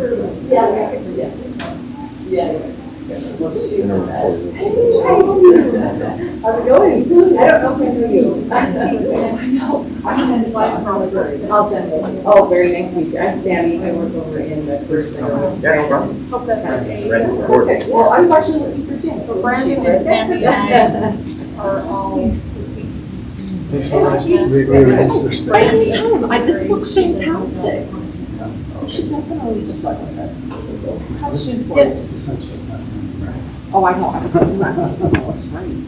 How's it going? I don't know if it's you. I know. Oh, very nice to meet you. I'm Sammy. I work over in the first center. Yeah, no problem. Hope that's okay. Okay. Well, I was actually looking for Jim. So Brandon and Sammy and I are all the CTE. Thanks for us. We reduced their space. This looks fantastic. You should definitely just let us. Yes. Oh, I know. I was saying last night.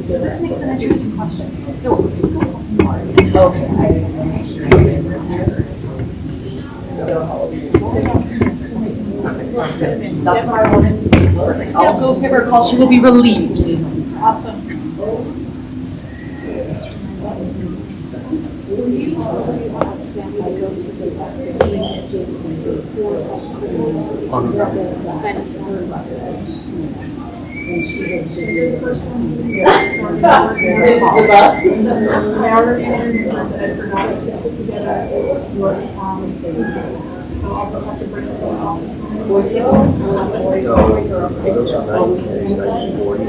So this makes an interesting question. So it's not That's why I wanted to see her. I'll go give her a call. She will be relieved. awesome. Sign up some. And she was the first one. This This is the bus. I already had I forgot to put together what so I'll just have to bring it to the office. So, those are 1940,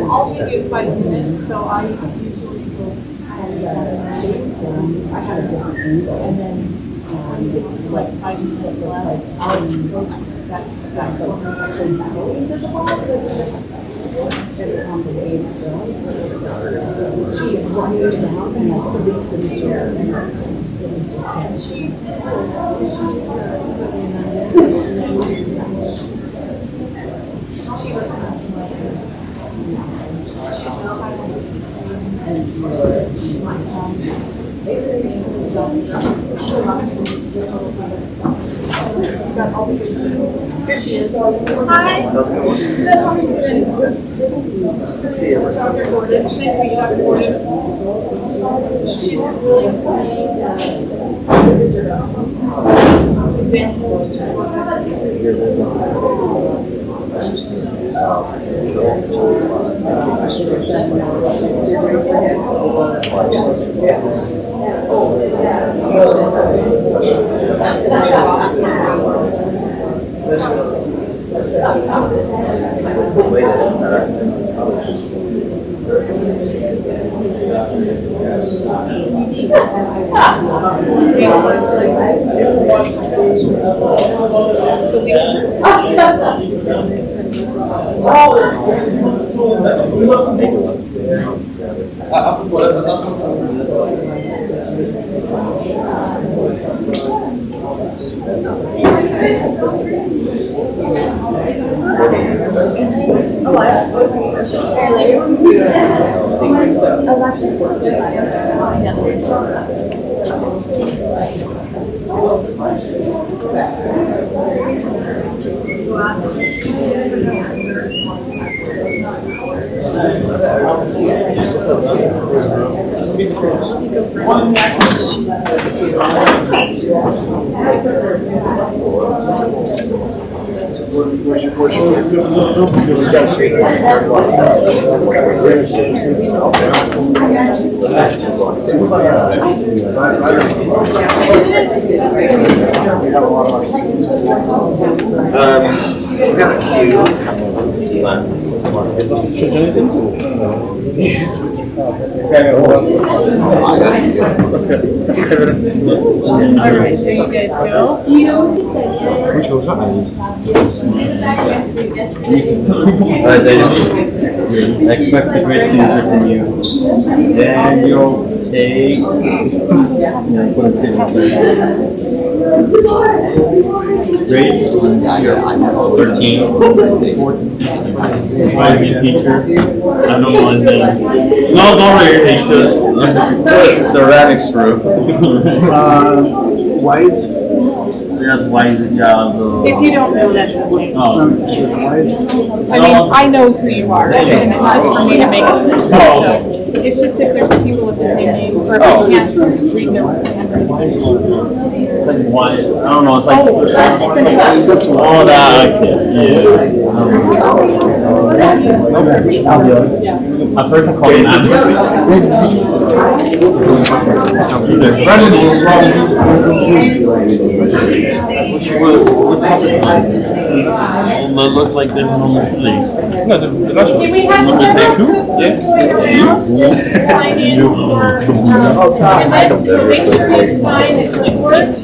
I'll give you 5 minutes, so I usually go and then it's like 5 minutes left. Here she is. Hi. how's it going? Good, how are you doing? Let's see it. Dr. Gordon. Thank you, Dr. Gordon. She's really examples. The way that it's set up. Where's your portion? We got a few. Alright, there you guys go. Daniel, expect a great teaser from you. Daniel. take. Grade? 13. Driving teacher. I don't know his name. No, don't worry, teacher. Ceramics room. Wise? Yeah, why is it? Yeah, If you don't know, that's okay. Oh. Wise? I mean, I know who you are, and it's just for me to make some lists, so. It's just if there's people with the same name, or if you can't read their handwriting. Like why? I don't know. It's like Oh, all that. Yeah. A person called They look like they're on the shoelace. Do we have several sign in for, so make sure you sign it, George.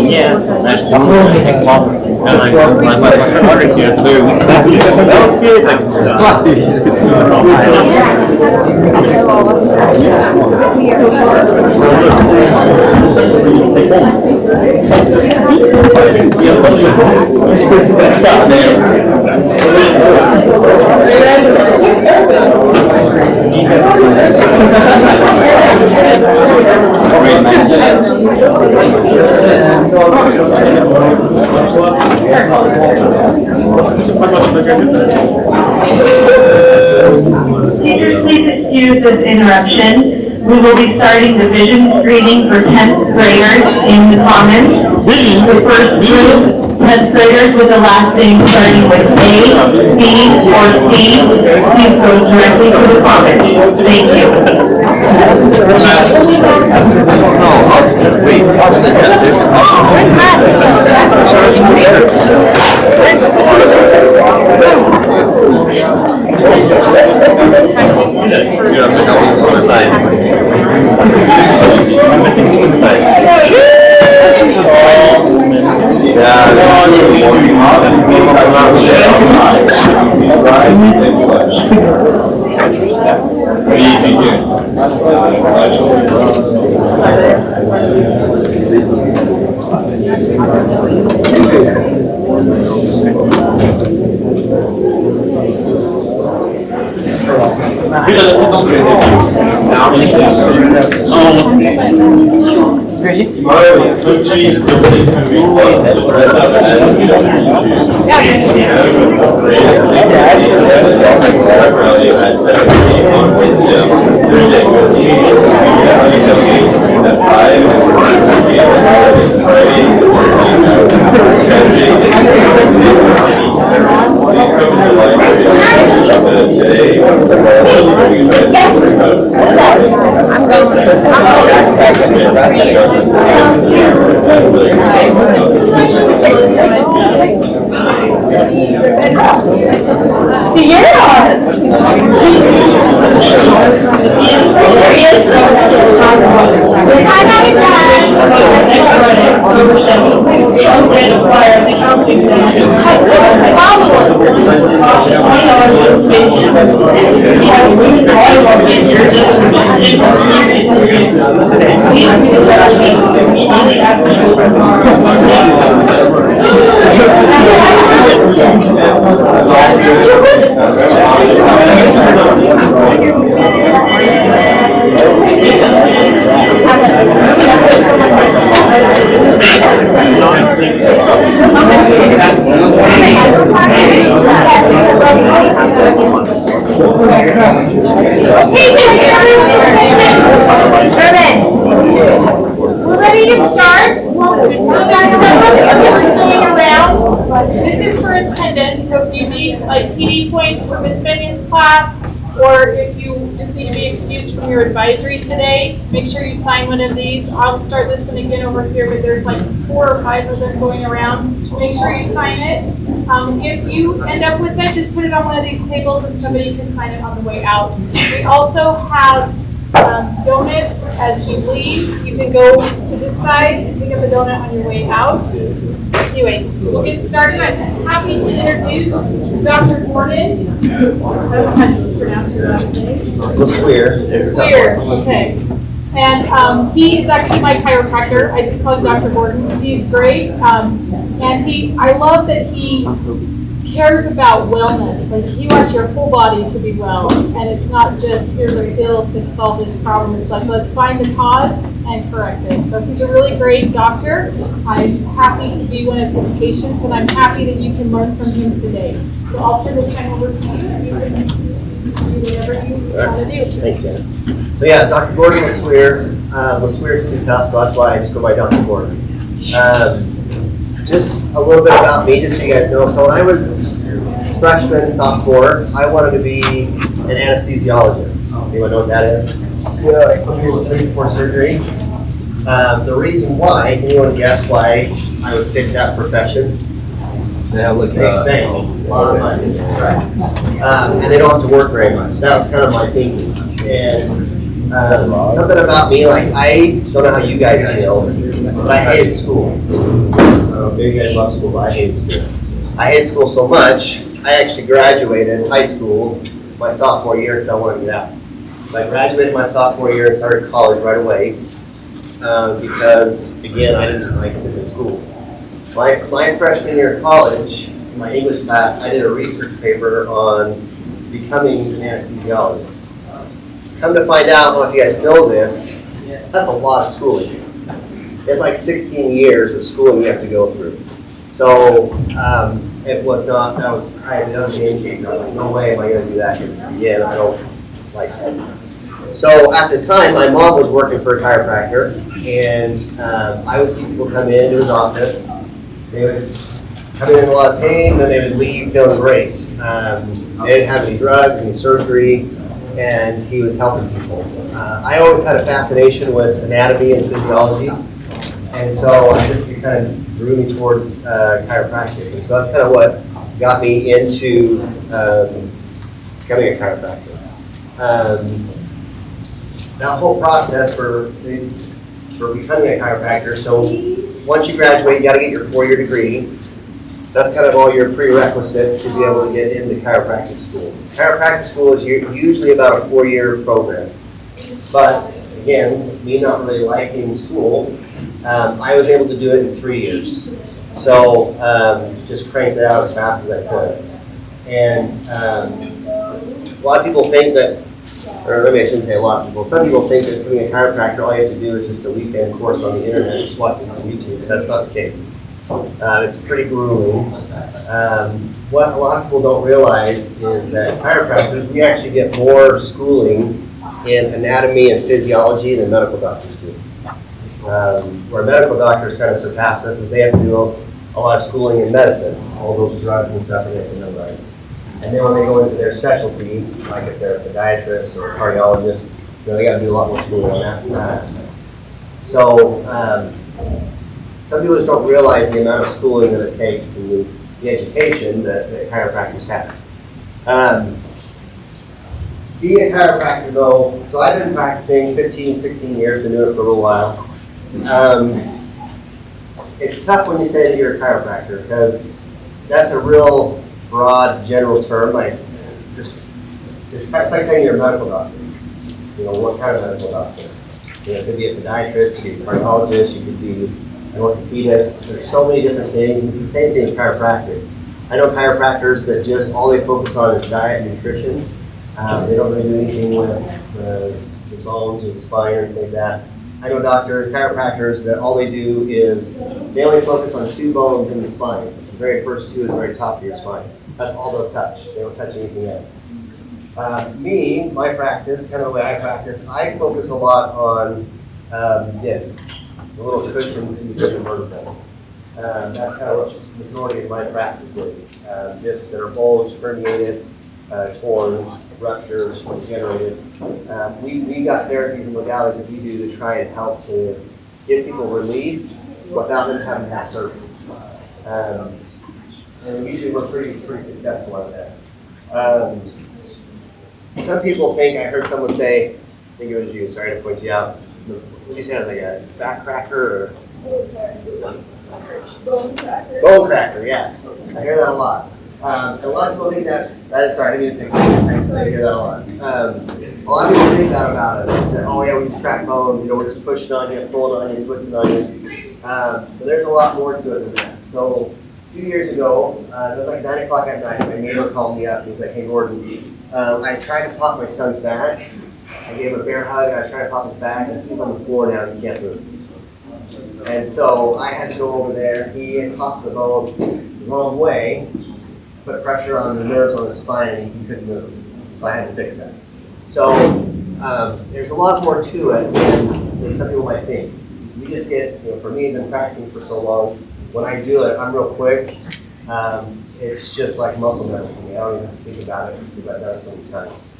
Yeah, that's the whole thing. And like, my order here is very weak. That was good. Like, Teachers, please excuse this interruption. We will be starting the vision screening for 10th graders in the Commons. The first group, 10th graders with the last name starting with A, B, or C, please go directly to the Commons. Thank you. I'm missing two inside. We're ready to start. So guys, going around. This is for attendance, so if you need like PD points for Miss Bennion's class, or if you just need to be excused from your advisory today, make sure you sign one of these. I'll start this one again over here, but there's like 4 or 5 of them going around. Make sure you sign it. If you end up with it, just put it on one of these tables and somebody can sign it on the way out. We also have donuts as you leave. You can go to this side and pick up a donut on your way out. Anyway, we'll get started. I'm happy to introduce Dr. Gordon. I don't know how to pronounce your last name. LeSuer. Okay. And he is actually my chiropractor. I just call him Dr. Gordon. He's great. And I love that he cares about wellness. Like, he wants your whole body to be well. And it's not just, here's a pill to solve this problem. It's like, let's find the cause and correct it. So he's a really great doctor. I'm happy to be one of his patients, and I'm happy that you can learn from him today. So I'll turn the time over to you, and you can do whatever you want to do. Thank you. So yeah, Dr. Gordon LeSuer. LeSuer is too tough, so that's why I just go by Dr. Gordon. Just a little bit about me, just so you guys know. So when I was freshman, sophomore, I wanted to be an anesthesiologist. Anyone know what that is? Yeah, people sleep before surgery. The reason why, anyone guess why I would pick that profession? Yeah, look They a lot of money, right? And they don't have to work very much. That was kind of my thinking. And something about me, like, I don't know how you guys feel, but I hated school. So maybe you guys love school, but I hated school. I hated school so much, I actually graduated high school my sophomore year because I wanted to get out. I graduated my sophomore year and started college right away because, again, I didn't like sitting in school. My freshman year of college, in my English class, I did a research paper on becoming an anesthesiologist. Come to find out, I don't know if you guys know this, that's a lot of schooling. It's like 16 years of schooling we have to go through. So it was not, that was a game changer. I was like, no way am I going to do that because, again, I don't like school. So at the time, my mom was working for a chiropractor, and I would see people come into his office. They would come in a lot of pain, then they would leave feeling great. They didn't have any drugs, any surgery, and he was helping people. I always had a fascination with anatomy and physiology, and so it kind of drew me towards chiropractic. And so that's kind of what got me into becoming a chiropractor. That whole process for becoming a chiropractor, so once you graduate, you got to get your 4-year degree. That's kind of all your prerequisites to be able to get into chiropractic school. Chiropractic school is usually about a 4-year program. But again, me not really liking school, I was able to do it in 3 years. So just cranked it out as fast as I could. And a lot of people think that, or maybe I shouldn't say a lot of people, some people think that being a chiropractor, all you have to do is just a weekend course on the internet, just watching on YouTube, but that's not the case. It's pretty grueling. What a lot of people don't realize is that chiropractors, we actually get more schooling in anatomy and physiology than medical doctors do. Where medical doctors kind of surpass us is they have to do a lot of schooling in medicine, all those drugs and stuff they have to memorize. And then when they go into their specialty, like if they're a podiatrist or a cardiologist, they got to do a lot more schooling on that aspect. So some people just don't realize the amount of schooling that it takes and the education that chiropractors have. Being a chiropractor though, so I've been practicing 15, 16 years, been doing it for a little while. It's tough when you say that you're a chiropractor because that's a real broad, general term. Like, it's like saying you're a medical doctor. You know, what kind of medical doctor? You know, it could be a podiatrist, it could be a cardiologist, you could be an orthopedist. There's so many different things. It's the same thing in chiropractic. I know chiropractors that just all they focus on is diet and nutrition. They don't really do anything with the bones or the spine or anything like that. I know chiropractors that all they do is they only focus on 2 bones in the spine. The very first 2 at the very top of your spine. That's all they'll touch. They don't touch anything else. My practice, kind of the way I practice, I focus a lot on discs, the little cushions in between the vertebrae. That's kind of what the majority of my practice is. Discs that are bulged, herniated, torn, ruptures, degenerated. We got therapies and modalities that we do to try and help to give people relief without them having to have surgery. And usually we're pretty successful at that. Some people think, I heard someone say, I think it was you, sorry to point you out, what did you say, like a back cracker or? Bone cracker. Bone chiropractor, yes. I hear that a lot. And a lot of people think sorry, I didn't mean to pick on you. I just hear that a lot. A lot of people think that about us. Is that, oh yeah, we just track bones, we're just pushing on you, pulling on you, twisting on you. But there's a lot more to it than that. So a few years ago, it was like 9 o'clock at night, my neighbor called me up and he's like, hey Gordon, I tried to pop my son's back. I gave him a bear hug and I tried to pop his back and he's on the floor now and he can't move. And so I had to go over there. He had popped the bone the wrong way, put pressure on the nerves on his spine, and he couldn't move. So I had to fix that. So there's a lot more to it than some people might think. You just get, for me, I've been practicing for so long. When I do it, I'm real quick. It's just like muscle memory for me. I don't even think about it because I've done it so many times.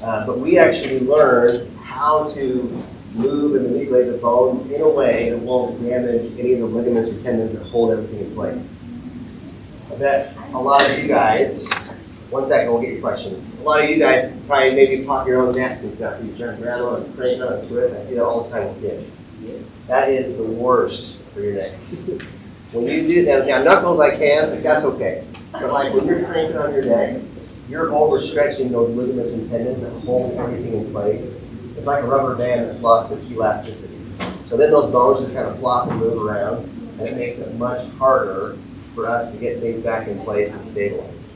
But we actually learn how to move and manipulate the bones in a way that won't damage any of the ligaments or tendons that hold everything in place. I bet a lot of you guys, one second, we'll get your question. A lot of you guys probably maybe pop your own necks and stuff. You turn around on and crank on and twist. I see that all the time with kids. That is the worst for your neck. When you do that, now knuckles I can, that's okay. But like when you're cranking on your neck, you're overstretching those ligaments and tendons that hold everything in place. It's like a rubber band that's lost its elasticity. So then those bones just kind of flop and move around, and it makes it much harder for us to get things back in place and stabilize.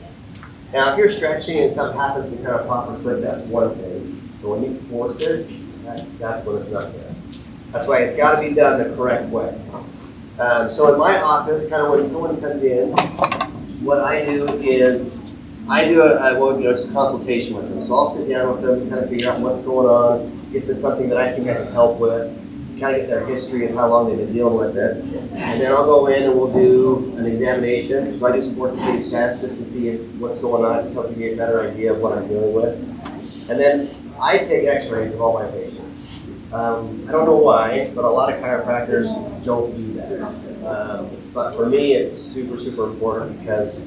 Now, if you're stretching and something happens to kind of pop or clip, that's one thing. But when you force it, that's when it's not there. That's why it's got to be done the correct way. So in my office, kind of when someone comes in, what I do is I do just a consultation with them. So I'll sit down with them, kind of figure out what's going on, if it's something that I think I can help with, kind of get their history and how long they've been dealing with it. And then I'll go in and we'll do an examination. So I do some orthopedic tests just to see what's going on, just help you get a better idea of what I'm dealing with. And then I take x-rays of all my patients. I don't know why, but a lot of chiropractors don't do that. But for me, it's super, super important because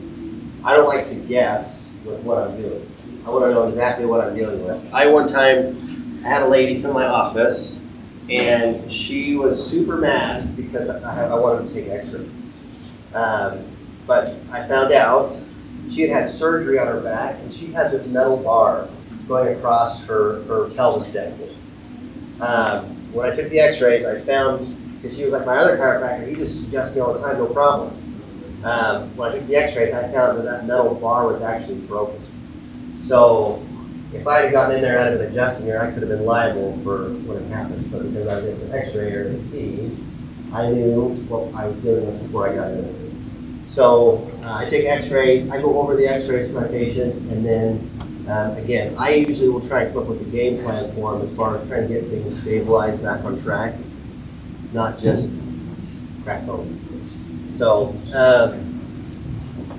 I don't like to guess with what I'm doing. I want to know exactly what I'm dealing with. One time I had a lady come to my office and she was super mad because I wanted to take x-rays. But I found out she had had surgery on her back and she had this metal bar going across her pelvis deck. When I took the x-rays, I found, because she was like my other chiropractor, he just adjusts me all the time, no problem. When I took the x-rays, I found that metal bar was actually broken. So if I had gotten in there and had been adjusting her, I could have been liable for what had happened. But because I was able to x-ray her to see, I knew what I was dealing with before I got in there. So I take x-rays, I go over the x-rays to my patients, and then again, I usually will try and come up with a game plan for them as far as trying to get things stabilized, back on track, not just crack bones. So,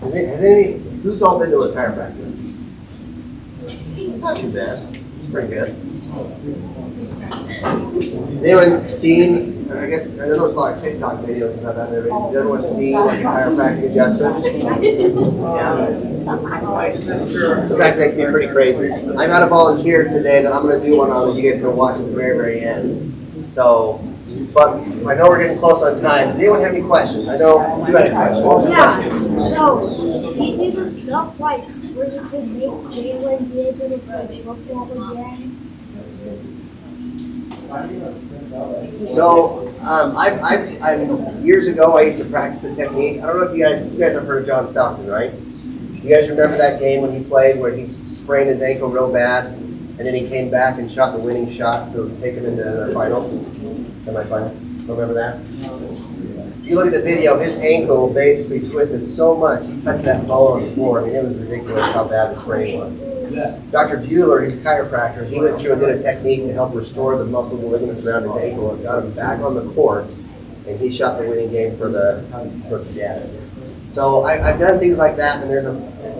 who's all been to a chiropractor? It's not too bad. It's pretty good. Has anyone seen, I guess, I know there's a lot of TikTok videos and stuff out there, but has everyone seen like a chiropractic adjustment? Yeah. Sometimes they can be pretty crazy. I got a volunteer today that I'm going to do one on that you guys can watch at the very, very end. So, but I know we're getting close on time. Does anyone have any questions? I know you had a question. Yeah, so do you do the stuff like where you could make Jalen be able to play football again? So, I years ago I used to practice a technique. I don't know if you guys have heard of John Stockton, right? You guys remember that game when he played where he sprained his ankle real bad, and then he came back and shot the winning shot to take him into the finals, semifinal. Remember that? If you look at the video, his ankle basically twisted so much, he touched that bone on the floor. I mean, it was ridiculous how bad the sprain was. Dr. Bueller, he's a chiropractor, he went through and did a technique to help restore the muscles and ligaments around his ankle and got him back on the court, and he shot the winning game for the Jazz. So I've done things like that, and there's a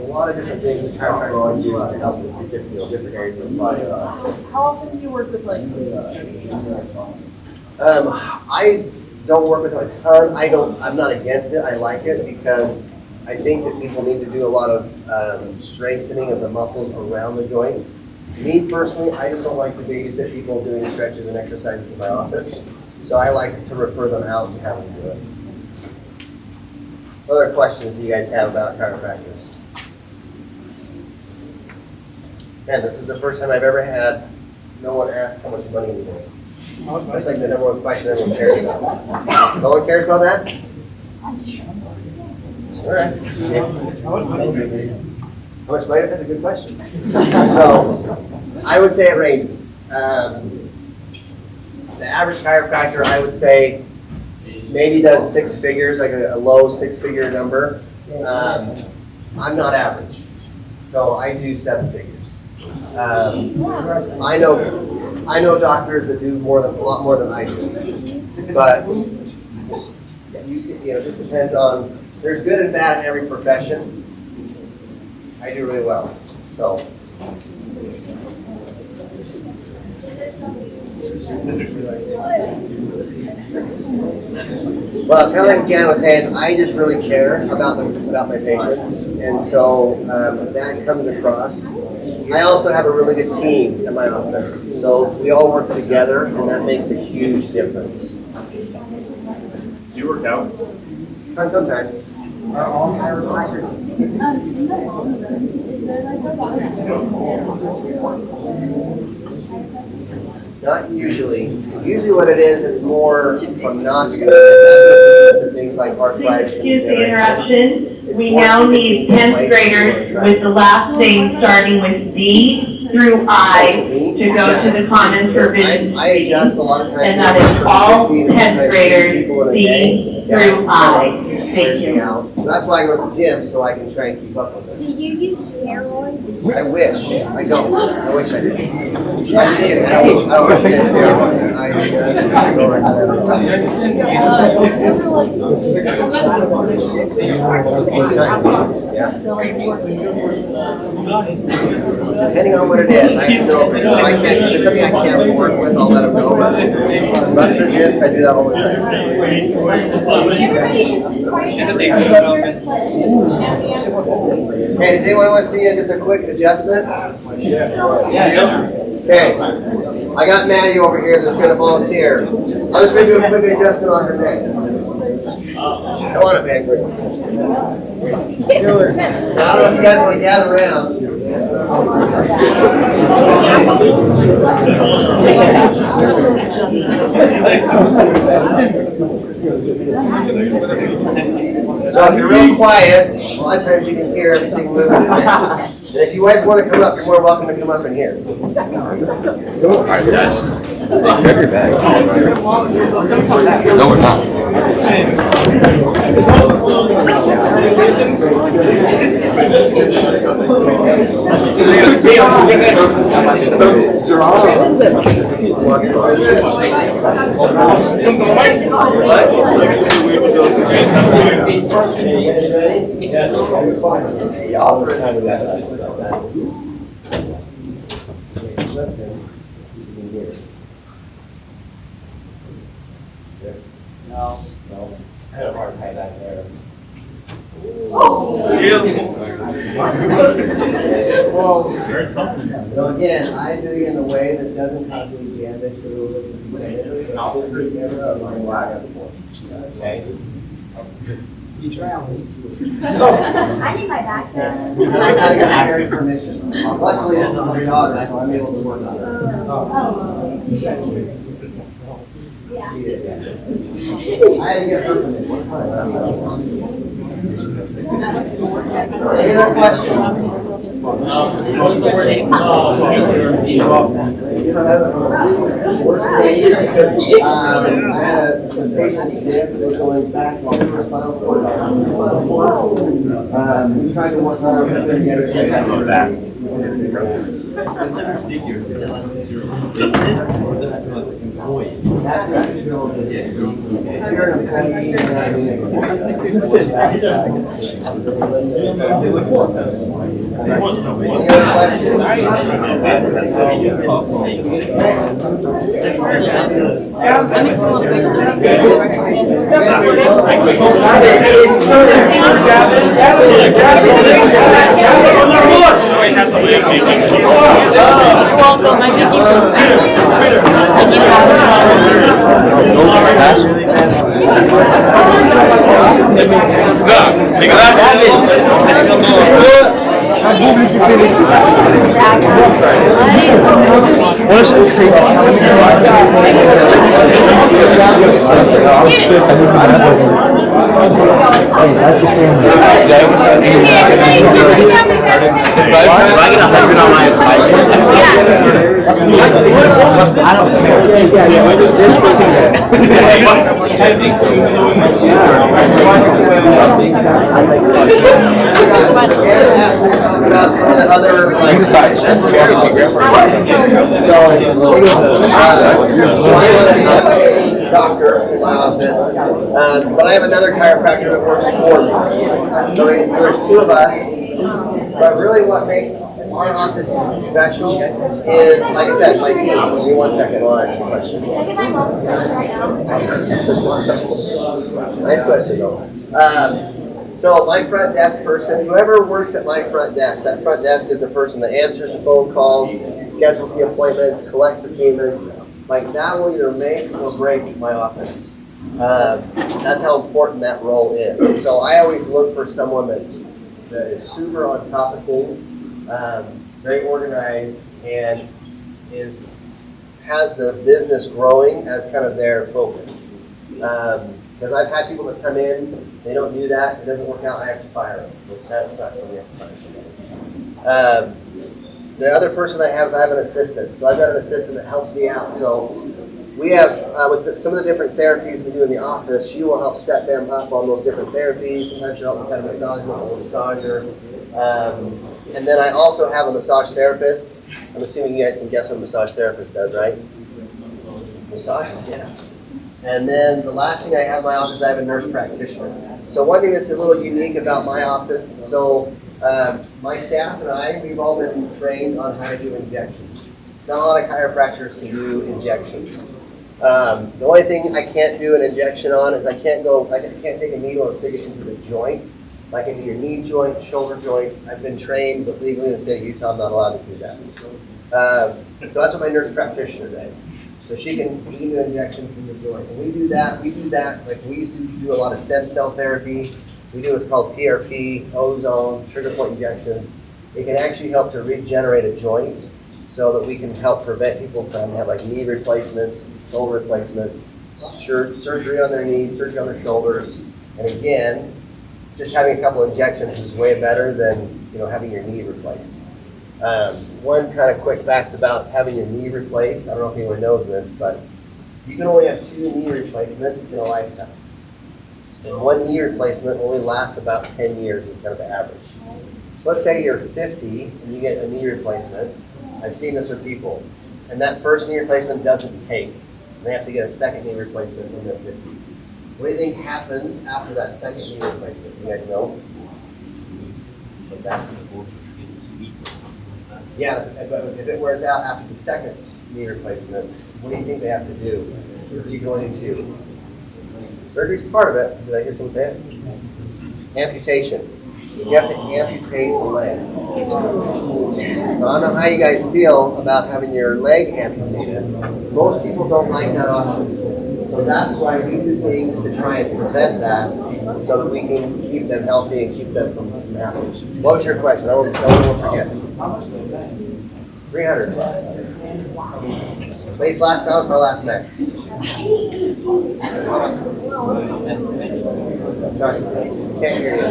lot of different things that chiropractors can do to help with different areas of the body. How often do you work with like? I don't work with a ton. I'm not against it. I like it because I think that people need to do a lot of strengthening of the muscles around the joints. Me personally, I just don't like to babysit people doing stretches and exercises in my office. So I like to refer them out to have them do it. What other questions do you guys have about chiropractors? Man, this is the first time I've ever had no one ask how much money we make. That's like the number one question everyone cares about. No one cares about that? All right. How much money? That's a good question. So, I would say it ranges. The average chiropractor, I would say, maybe does 6 figures, like a low 6-figure number. I'm not average, so I do 7 figures. I know doctors that do a lot more than I do, but it just depends on. There's good and bad in every profession. I do really well, so. Well, it's kind of like Janet was saying, I just really care about my patients, and so that comes across. I also have a really good team at my office, so we all work together, and that makes a huge difference. Do you work out? And sometimes. Not usually. Usually what it is, it's more from not doing it to things like arthritis. Excuse the interruption. We now need 10th graders with the last name starting with D through I to go to the commons for vision. I adjust a lot of times. And that is all 10th graders, D through I. Thank you. That's why I go to the gym, so I can try and keep up with it. Do you use steroids? I wish. I don't. I wish I did. I just get I wish I did steroids. Yeah. Depending on what it is, I know if it's something I can't work with, I'll let them know. But mustard disc, I do that all the time. Everybody just Hey, does anyone want to see just a quick adjustment? Yeah. Okay. I got Maddie over here that's going to volunteer. I'm just going to do a quick adjustment on her neck. I want it, man. I don't know if you guys want to gather around. So if you're real quiet, a lot of times you can hear everything moving. And if you guys want to come up, you're more welcome to come up in here. Alright, guys. Grab your bag. No, we're not. No. I had a hard time back there. So again, I do it in a way that doesn't cause any damage to the okay? I need my back I gotta get Mary's permission. Luckily, this is my daughter, so I'm able to work on it. I had to get her permission. Any other questions? I had a patient today that was going back on her spinal cord. We tried to work on her to get her back. That's not true. If you're an employee, any other questions? You're welcome. I think you can Fast. What's the I get 100 on my About some of the other, like, doctor in my office, but I have another chiropractor that works for me. So there's two of us, but really what makes our office special is, like I said, my team. Give me 1 second while I ask a question. Nice question though. So my front desk person, whoever works at my front desk, that front desk is the person that answers the phone calls, schedules the appointments, collects the payments. Like that will either make or break my office. That's how important that role is. So I always look for someone that is super on top of things, very organized, and has the business growing as kind of their focus. Because I've had people that come in, they don't do that, it doesn't work out, I have to fire them, which that sucks when you have to fire somebody. The other person I have is I have an assistant. So I've got an assistant that helps me out. So we have, some of the different therapies we do in the office, she will help set them up on those different therapies. Sometimes she'll help me kind of massage with a massager. And then I also have a massage therapist. I'm assuming you guys can guess what a massage therapist does, right? Massage, yeah. And then the last thing I have in my office, I have a nurse practitioner. So one thing that's a little unique about my office, so my staff and I, we've all been trained on how to do injections. Not a lot of chiropractors can do injections. The only thing I can't do an injection on is I can't take a needle and stick it into the joint, like into your knee joint, shoulder joint. I've been trained, but legally in the state of Utah, I'm not allowed to do that. So that's what my nurse practitioner does. So she can do injections in the joint. And we do that, like we used to do a lot of stem cell therapy. We do what's called PRP, ozone, trigger point injections. It can actually help to regenerate a joint so that we can help prevent people from having like knee replacements, shoulder replacements, surgery on their knees, surgery on their shoulders. And again, just having a couple injections is way better than having your knee replaced. One kind of quick fact about having your knee replaced, I don't know if anyone knows this, but you can only have 2 knee replacements in a lifetime. And 1 knee replacement only lasts about 10 years is kind of the average. So let's say you're 50 and you get a knee replacement. I've seen this with people. And that first knee replacement doesn't take. They have to get a second knee replacement when they're 50. What do you think happens after that second knee replacement? You guys know? What's that? Yeah, but if it wears out after the second knee replacement, what do you think they have to do? What are you going into? Surgery's part of it. Did I hear someone say it? Amputation. You have to amputate the leg. So I don't know how you guys feel about having your leg amputated. Most people don't like that option. So that's why we do things to try and prevent that so that we can keep them healthy and keep them from happening. What was your question? I won't forget. 300. Base last time was my last max. Sorry, can't hear you.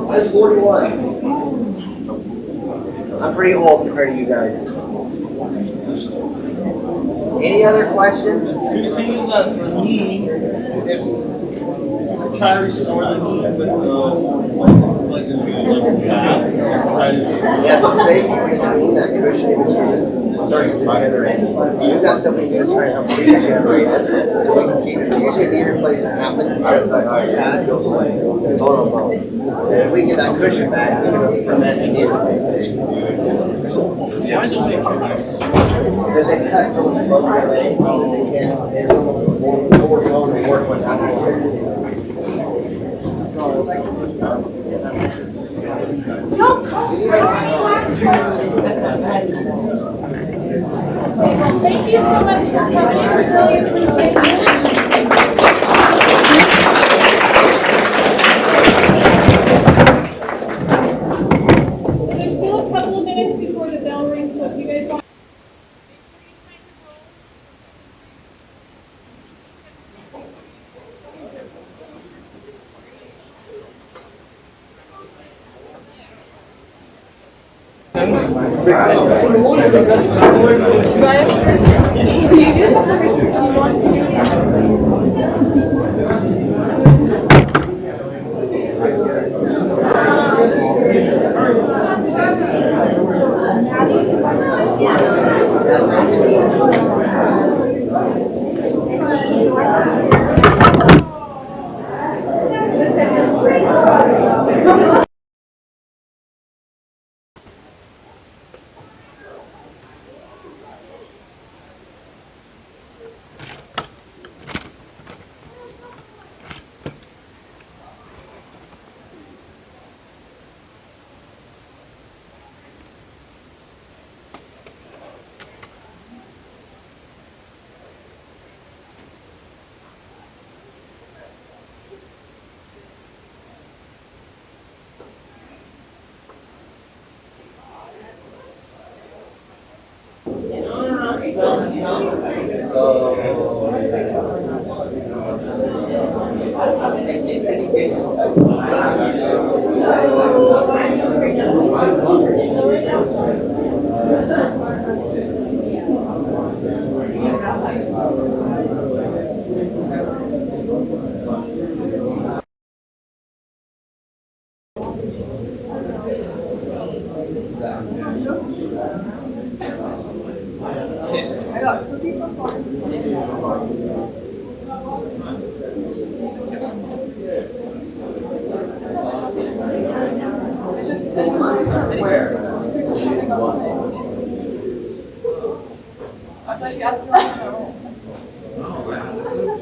I'm 41. I'm pretty old compared to you guys. Any other questions? You're saying that the knee, if try to restore the knee with like a new pad, yeah, the space in between that cushion in between starts to degenerate. We've got something to try and help regenerate it so we can keep it. Usually knee replacement happens because the pad goes away, it's bone on bone. And if we can get that cushion back, we can prevent the knee replacement. Because they cut so much bone away, they don't more bone to work with that. Thank you so much for coming. We really appreciate it. So there's still a couple of minutes before the bell rings, so if you guys want. It's just I thought you asked me.